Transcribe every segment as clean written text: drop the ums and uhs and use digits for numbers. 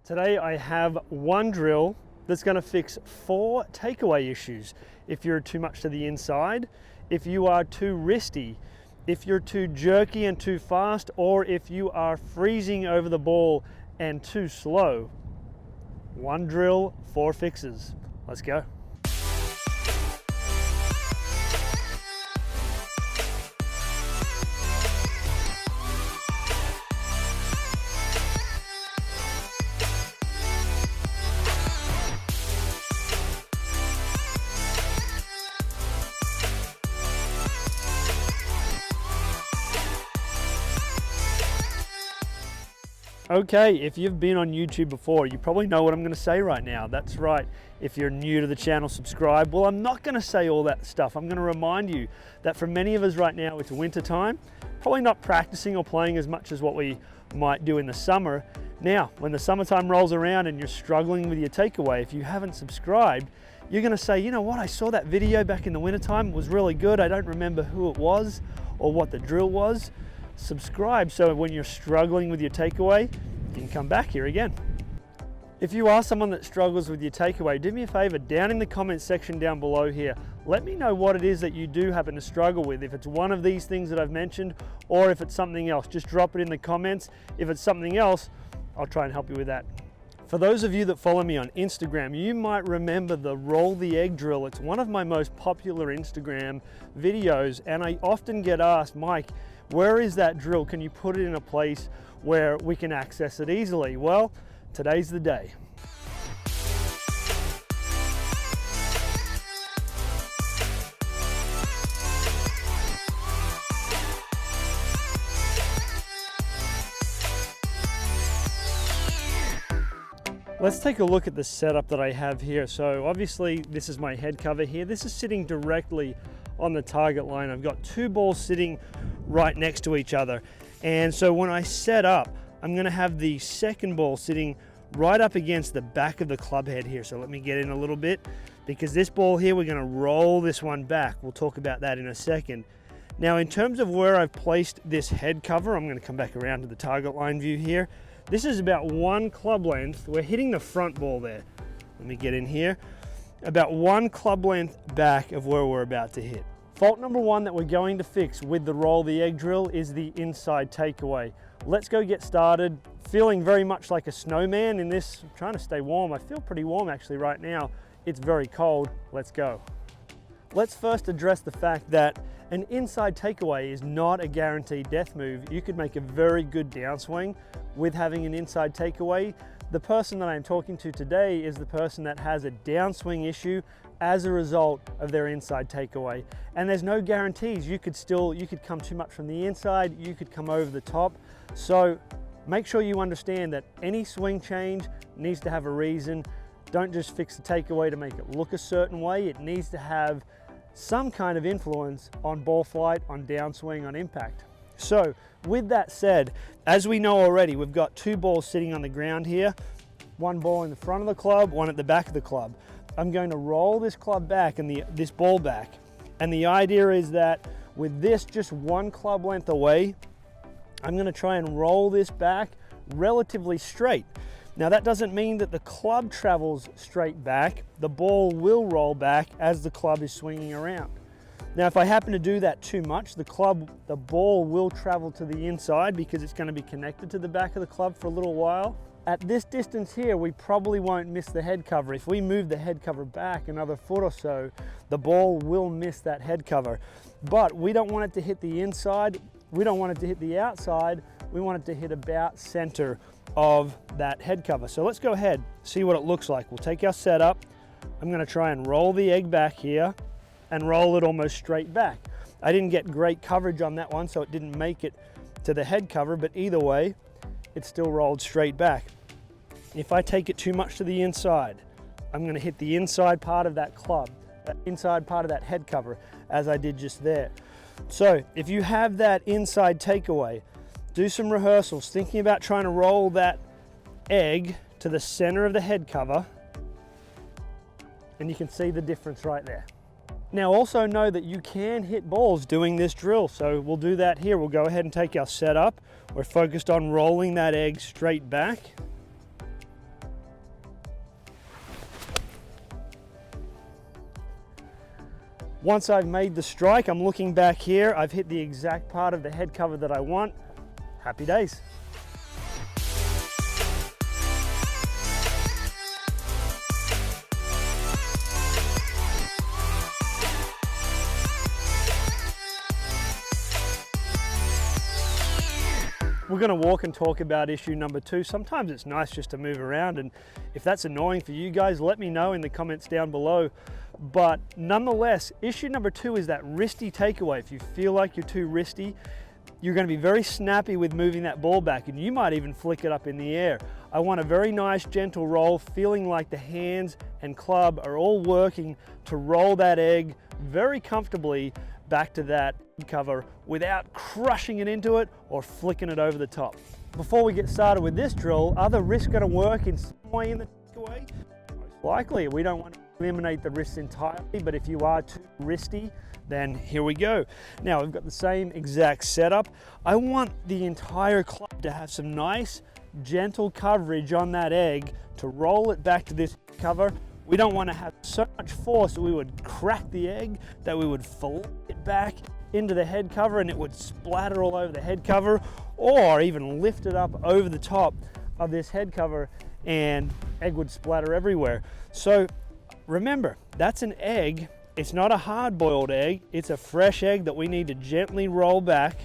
Today I have one drill that's going to fix 4 takeaway issues. If you're too much to the inside, if you are too wristy, if you're too jerky and too fast, or if you are freezing over the ball and too slow. One drill, 4 fixes. Let's go. Okay, if you've been on YouTube before, you probably know what I'm going to say right now. That's right. If you're new to the channel, subscribe. Well, I'm not going to say all that stuff. I'm going to remind you that for many of us right now, it's winter time, probably not practicing or playing as much as what we might do in the summer. Now, when the summertime rolls around and you're struggling with your takeaway, if you haven't subscribed, you're going to say, you know what, I saw that video back in the wintertime. It was really good. I don't remember who it was or what the drill was. Subscribe so when you're struggling with your takeaway, you can come back here again. If you are someone that struggles with your takeaway, do me a favor, down in the comments section down below here, let me know what it is that you do happen to struggle with. If it's one of these things that I've mentioned, or if it's something else, just drop it in the comments. If it's something else, I'll try and help you with that. For those of you that follow me on Instagram, you might remember the roll the egg drill. It's one of my most popular Instagram videos, and I often get asked, Mike, where is that drill? Can you put it in a place where we can access it easily? Well, today's the day. Let's take a look at the setup that I have here. So obviously this is my head cover here. This is sitting directly on the target line. I've got 2 balls sitting right next to each other. And so when I set up, I'm gonna have the second ball sitting right up against the back of the club head here. So let me get in a little bit, because this ball here, we're gonna roll this one back. We'll talk about that in a second. Now, in terms of where I've placed this head cover, I'm gonna come back around to the target line view here. This is about 1 club length. We're hitting the front ball there. Let me get in here. About 1 club length back of where we're about to hit. Fault number 1 that we're going to fix with the roll the egg drill is the inside takeaway. Let's go get started. Feeling very much like a snowman in this. I'm trying to stay warm. I feel pretty warm actually right now. It's very cold. Let's go. Let's first address the fact that an inside takeaway is not a guaranteed death move. You could make a very good downswing with having an inside takeaway. The person that I'm talking to today is the person that has a downswing issue as a result of their inside takeaway. And there's no guarantees. You could come too much from the inside, you could come over the top. So make sure you understand that any swing change needs to have a reason. Don't just fix the takeaway to make it look a certain way. It needs to have some kind of influence on ball flight, on downswing, on impact. So with that said, as we know already, we've got 2 balls sitting on the ground here. 1 ball in the front of the club, 1 at the back of the club. I'm going to roll this club back and this ball back. And the idea is that with this just 1 club length away, I'm going to try and roll this back relatively straight. Now that doesn't mean that the club travels straight back. The ball will roll back as the club is swinging around. Now if I happen to do that too much, the ball will travel to the inside because it's going to be connected to the back of the club for a little while. At this distance here, we probably won't miss the head cover. If we move the head cover back another foot or so, the ball will miss that head cover. But we don't want it to hit the inside. We don't want it to hit the outside. We want it to hit about center of that head cover. So let's go ahead, see what it looks like. We'll take our setup. I'm gonna try and roll the egg back here and roll it almost straight back. I didn't get great coverage on that one, so it didn't make it to the head cover, but either way, it still rolled straight back. If I take it too much to the inside, I'm gonna hit the inside part of that club, that inside part of that head cover, as I did just there. So if you have that inside takeaway, do some rehearsals, thinking about trying to roll that egg to the center of the head cover, and you can see the difference right there. Now also know that you can hit balls doing this drill, so we'll do that here. We'll go ahead and take our setup. We're focused on rolling that egg straight back. Once I've made the strike, I'm looking back here, I've hit the exact part of the head cover that I want. Happy days. We're going to walk and talk about issue number 2. Sometimes it's nice just to move around, and if that's annoying for you guys, let me know in the comments down below. But nonetheless, issue number 2 is that wristy takeaway. If you feel like you're too wristy, you're going to be very snappy with moving that ball back, and you might even flick it up in the air. I want a very nice gentle roll, feeling like the hands and club are all working to roll that egg very comfortably back to that cover without crushing it into it or flicking it over the top. Before we get started with this drill, are the wrists going to work in some way in the takeaway? Most likely. We don't want to eliminate the wrists entirely, but if you are too wristy, then here we go. Now we've got the same exact setup. I want the entire club to have some nice gentle coverage on that egg to roll it back to this cover. We don't want to have so much force that we would crack the egg, that we would flick it back into the head cover and it would splatter all over the head cover, or even lift it up over the top of this head cover and egg would splatter everywhere. So remember, that's an egg. It's not a hard-boiled egg. It's a fresh egg that we need to gently roll back.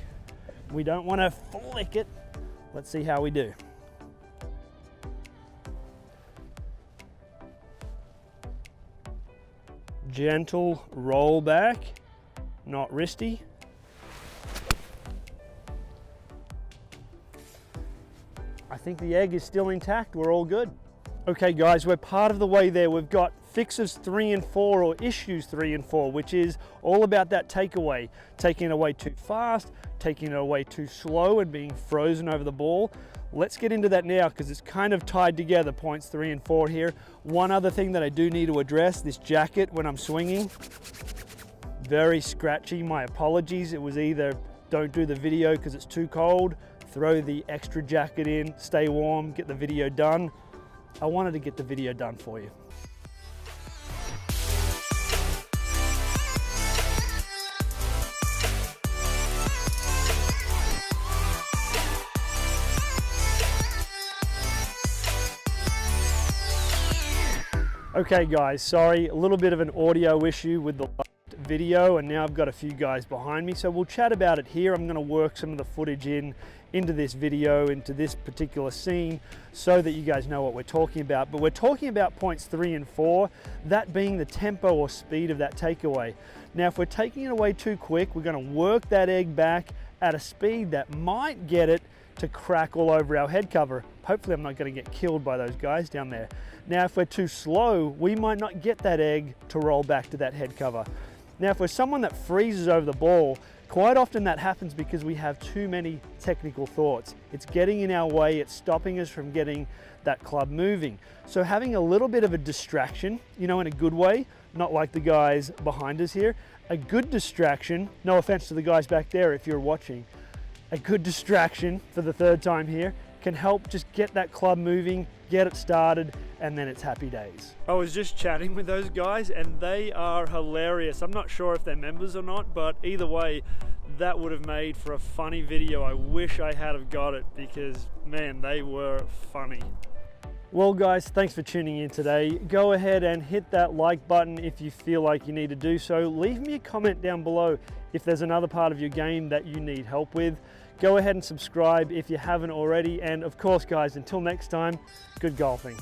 We don't want to flick it. Let's see how we do. Gentle roll back, not wristy. I think the egg is still intact. We're all good. Okay guys, we're part of the way there. We've got fixes 3 and 4, or issues 3 and 4, which is all about that takeaway. Taking it away too fast, taking it away too slow and being frozen over the ball. Let's get into that now because it's kind of tied together, points 3 and 4 here. One other thing that I do need to address, this jacket when I'm swinging, very scratchy. My apologies. It was either don't do the video because it's too cold, throw the extra jacket in, stay warm, get the video done. I wanted to get the video done for you. Okay guys, sorry, a little bit of an audio issue with the last video, and now I've got a few guys behind me, so we'll chat about it here. I'm going to work some of the footage into this video, into this particular scene, so that you guys know what we're talking about. But we're talking about points 3 and 4, that being the tempo or speed of that takeaway. Now if we're taking it away too quick, we're going to work that egg back at a speed that might get it to crack all over our head cover. Hopefully I'm not going to get killed by those guys down there. Now if we're too slow, we might not get that egg to roll back to that head cover. Now if we're someone that freezes over the ball, quite often that happens because we have too many technical thoughts. It's getting in our way, it's stopping us from getting that club moving. So having a little bit of a distraction, you know, in a good way, not like the guys behind us here, a good distraction, no offense to the guys back there if you're watching, a good distraction for the 3rd time here can help just get that club moving, get it started, and then it's happy days. I was just chatting with those guys and they are hilarious. I'm not sure if they're members or not, but either way, that would have made for a funny video. I wish I had have got it because, man, they were funny. Well guys, thanks for tuning in today. Go ahead and hit that like button if you feel like you need to do so. Leave me a comment down below if there's another part of your game that you need help with. Go ahead and subscribe if you haven't already. And of course guys, until next time, good golfing.